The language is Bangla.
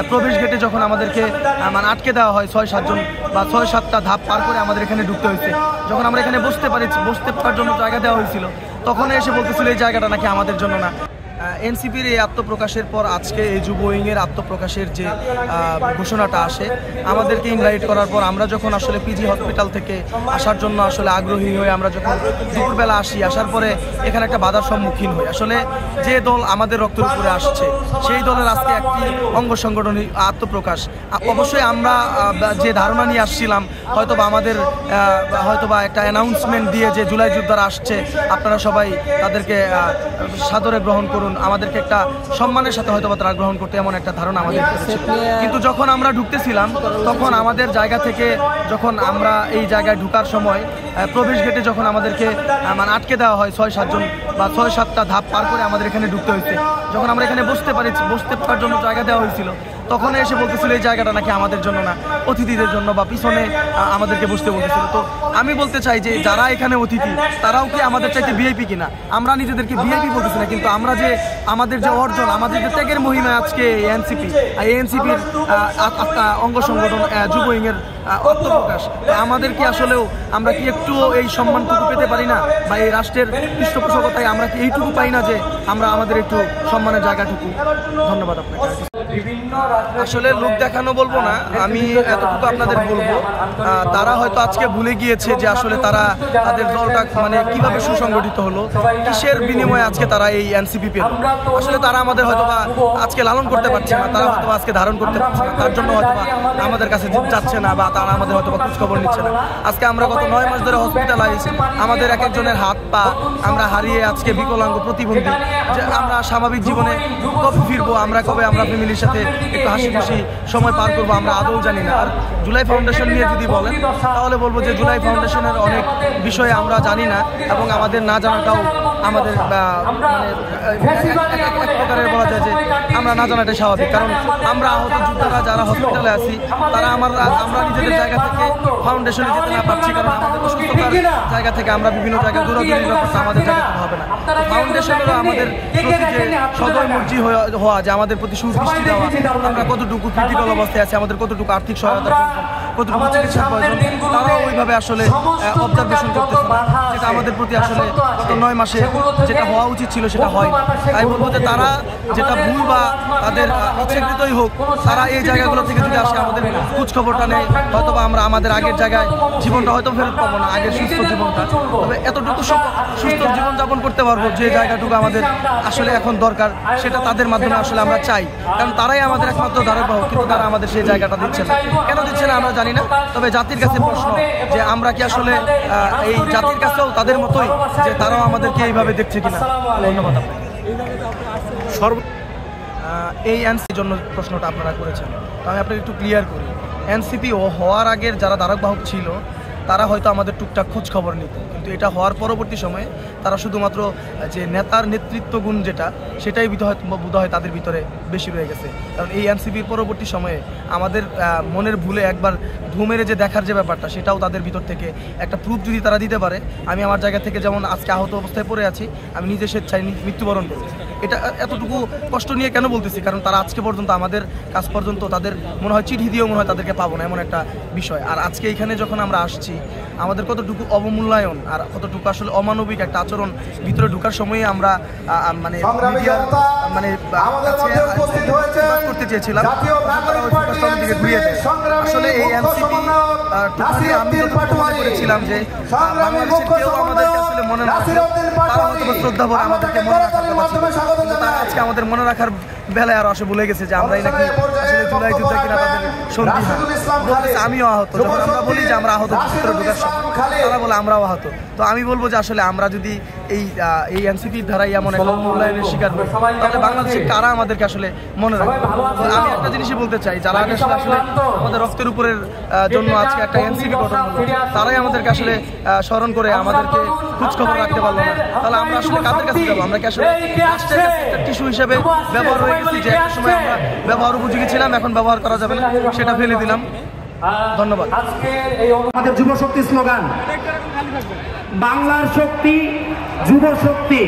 প্রবেশ গেটে যখন আমাদেরকে মানে আটকে দেওয়া হয় ৬-৭ জন বা ৬-৭টা ধাপ পার করে আমাদের এখানে ঢুকতে হয়েছে। যখন আমরা এখানে বসতে পারার জন্য জায়গা দেওয়া হয়েছিল, তখন এসে বলতেছিল এই জায়গাটা নাকি আমাদের জন্য না। এনসিপির এই আত্মপ্রকাশের পর আজকে এই যুব উইংয়ের আত্মপ্রকাশের যে ঘোষণাটা আসে, আমাদেরকে ইনভাইট করার পর আমরা যখন আসলে পিজি হসপিটাল থেকে আসার জন্য আসলে আগ্রহী হয়ে আমরা যখন দুপুরবেলা আসার পরে এখানে একটা বাধার সম্মুখীন হই। আসলে যে দল আমাদের রক্তের উপরে আসছে সেই দলের আজকে একটি অঙ্গ সংগঠনের আত্মপ্রকাশ। অবশ্যই আমরা যে ধারণা নিয়ে আসছিলাম, হয়তোবা আমাদের হয়তোবা একটা অ্যানাউন্সমেন্ট দিয়ে যে জুলাই যোদ্ধারা আসছে, আপনারা সবাই তাদেরকে সাদরে গ্রহণ করুন, আমাদেরকে একটা সম্মানের সাথে হয়তো তারা গ্রহণ করতে, এমন একটা ধারণা আমাদের ছিল। কিন্তু যখন আমরা ঢুকতেছিলাম তখন আমাদের জায়গা থেকে যখন আমরা এই জায়গায় ঢুকার সময় প্রবেশ গেটে যখন আমাদেরকে মানে আটকে দেওয়া হয় ৬-৭ জন বা ৬-৭টা ধাপ পার করে আমাদের এখানে ঢুকতে হয়েছে। যখন আমরা এখানে বসতে পারার জন্য জায়গা দেওয়া হয়েছিল, তখন এসে বলতেছিল এই জায়গাটা নাকি আমাদের জন্য না, অতিথিদের জন্য, বা পিছনে আমাদেরকে বসতে বলতেছিল। তো আমি বলতে চাই যে যারা এখানে অতিথি তারাও কি আমাদের চাইতে ভিআইপি কিনা? আমরা নিজেদেরকে ভিআইপি বলতেছি না, কিন্তু আমরা যে আমাদের যে অর্জন, আমাদের যে ত্যাগের মহিমা আজকে এনসিপি, এনসিপির অঙ্গ সংগঠন যুব উইংয়ের আত্মপ্রকাশ, আমাদের কি আসলেও আমরা কি একটুও এই সম্মানটুকু পেতে পারি না? বা এই রাষ্ট্রের পৃষ্ঠপোষকতায় আমরা কি এইটুকু পাই না যে আমরা আমাদের একটু সম্মানের জায়গাটুকু? ধন্যবাদ আপনাকে। আসলে লোক দেখানো বলবো না, আমি এতটুকু আপনাদের বলবো, তারা হয়তো আজকে ভুলে গিয়েছে যে আসলে তাদের দলটা মানে কিভাবে সুসংগঠিত হলো, কিসের বিনিময়ে আজকে তারা এই এনসিপি পেল। আসলে তারা আমাদের হয়তোবা আজকে লালন করতে পারছে না, তারা হয়তো আজকে ধারণ করতে পারছে না, তার জন্য হয়তোবা আমাদের কাছে যাচ্ছে না, বা তারা আমাদের হয়তো খোঁজখবর নিচ্ছে না। আজকে আমরা গত 9 মাস ধরে হসপিটালাইজ, আমাদের এক একজনের হাত পা আমরা হারিয়ে আজকে বিকলাঙ্গ, প্রতিবন্ধী, যে আমরা স্বাভাবিক জীবনে কবে ফিরবো, আমরা কবে আমরা ফ্যামিলির সাথে একটু হাসি খুশি সময় পার করবো, আমরা আদৌ জানি না। আর জুলাই ফাউন্ডেশন নিয়ে যদি বলেন তাহলে বলবো যে জুলাই ফাউন্ডেশনের অনেক বিষয়ে আমরা জানি না, এবং আমাদের না জানাটাও আমাদের মানে এক প্রকারের বলা যায় যে আমরা না জানাটাই স্বাভাবিক। কারণ আমরা আহত যোদ্ধারা যারা হসপিটালে আছি, তারা আমরা নিজেদের জায়গা থেকে ফাউন্ডেশনে যেতে না পারছি, কারণ আমাদের অসুস্থতার জায়গা থেকে আমরা বিভিন্ন জায়গায় দৌড়াদৌড়ির ব্যাপারটা আমাদের জায়গা থেকে হবে না। ফাউন্ডেশনেরও আমাদের প্রতি যে সদয় মর্জি হওয়া, যে আমাদের প্রতি সুদৃষ্টি দেওয়া, আমরা কতটুকু ক্রিটিক্যাল অবস্থায় আছি, আমাদের কতটুকু আর্থিক সহায়তা প্রয়োজন, কতটুকু চিকিৎসার প্রয়োজন, তারাও ওইভাবে আসলে অবজারভেশন করতেছে না, যেটা আমাদের প্রতি আসলে গত 9 মাসে যেটা হওয়া উচিত ছিল সেটা হয়। তাই বলবো যে তারা যেটা ভুল বা তাদের ইচ্ছাকৃতই হোক, তারা এই জায়গাগুলো থেকে যদি আসে, আমাদের খোঁজ খবরটা নেই, হয়তো বা আমরা আমাদের আগের জায়গায় জীবনটা হয়তো ফেরত পাবো না, আগের সুস্থ জীবনটা, তবে এতটুকু সুস্থ জীবনযাপন করতে পারবো যে জায়গাটুকু আমাদের আসলে এখন দরকার, সেটা তাদের মাধ্যমে আসলে আমরা চাই। কারণ তারাই আমাদের একমাত্র ধারকবাহক, কিন্তু তারা আমাদের সেই জায়গাটা দিচ্ছে না। কেন দিচ্ছে না আমরা জানি না, তবে জাতির কাছে প্রশ্ন যে আমরা কি আসলে এই জাতির কাছেও তাদের মতোই যে তারাও আমাদেরকে এইভাবে দেখছে কিনা। ধন্যবাদ আপনাকে। এই এনসিপির জন্য প্রশ্নটা আপনারা করেছেন, তো আমি আপনাকে একটু ক্লিয়ার করি। এনসিপি হওয়ার আগের যারা ধারকবাহক ছিল, তারা হয়তো আমাদের টুকটাক খোঁজ খবর নিত, কিন্তু এটা হওয়ার পরবর্তী সময়ে তারা শুধুমাত্র যে নেতার নেতৃত্ব গুণ যেটা, সেটাই বোধ হয় তাদের ভিতরে বেশি রয়ে গেছে। কারণ এই এনসিপির পরবর্তী সময়ে আমাদের মনের ভুলে একবার ধু মেরে যে দেখার যে ব্যাপারটা, সেটাও তাদের ভিতর থেকে একটা প্রুফ যদি তারা দিতে পারে, আমি আমার জায়গা থেকে যেমন আজকে আহত অবস্থায় পড়ে আছি, আমি নিজে স্বেচ্ছায় মৃত্যুবরণ করব। এটা এতটুকু কষ্ট নিয়ে কেন বলতেছি, কারণ তারা আজকে পর্যন্ত আমাদের কাজ পর্যন্ত তাদের মনে হয় চিঠি দিয়েও মনে হয় তাদেরকে পাবো না, এমন একটা বিষয়। আর আজকে এখানে যখন আমরা আসছি, আমাদের কতটুকু অবমূল্যায়ন আর কতটুকু আসলে অমানবিক একটা আচরণ ভিতরে ঢোকার সময়ে আমরা মানে মিডিয়ার মানে করতে চেয়েছিলাম, দিকে ঘুরিয়ে দেয়। আসলে এই এনসিপি আমি মনে করেছিলাম যে বাংলাদেশের কেউ আমাদেরকে আসলে মনে রাখছে, তারা হয়তো শ্রদ্ধা ভরে আমাদেরকে মনে রাখার কথা ছিল, কিন্তু তারা আজকে আমাদের মনে রাখার বেলায় আরো আসে ভুলে গেছে যে আমরাই নাকি আসলে জুলাই যুদ্ধে কিনা তাদের সন্ধি হয়। বলতেছে আমিও আহত, যখন আমরা বলি যে আমরা আহত ভিতরে ঢোকার সময়, তারা বলে আমরাও আহত। তো আমি বলবো যে আসলে আমরা যদি এই এনসিপির ধারাই এমন একটা মূল্যায়নের শিকার হই, তাহলে বাংলাদেশের কারা আমাদেরকে আসলে মনে রাখবে। আমি একটা জিনিসই বলতে চাই, যারা আসলে আমাদের রক্তের উপরের জন্য আজকে একটা এনসিপি গঠন হলো, তারাই আমাদেরকে আসলে স্মরণ করে আমাদেরকে খোঁজখবর রাখতে পারলো না, তাহলে আমরা আসলে কাদের কাছে যাবো? আমরা কি আসলে রাষ্ট্রের কাছে একটা টিস্যু হিসেবে ব্যবহার হয়ে গেছি, যে একটা সময় আমরা ব্যবহার উপযোগী ছিলাম, এখন ব্যবহার করা যাবে না, সেটা ফেলে দিলাম। ধন্যবাদ। আমাদের যুব শক্তি স্লোগান, বাংলার শক্তি, যুব শক্তি।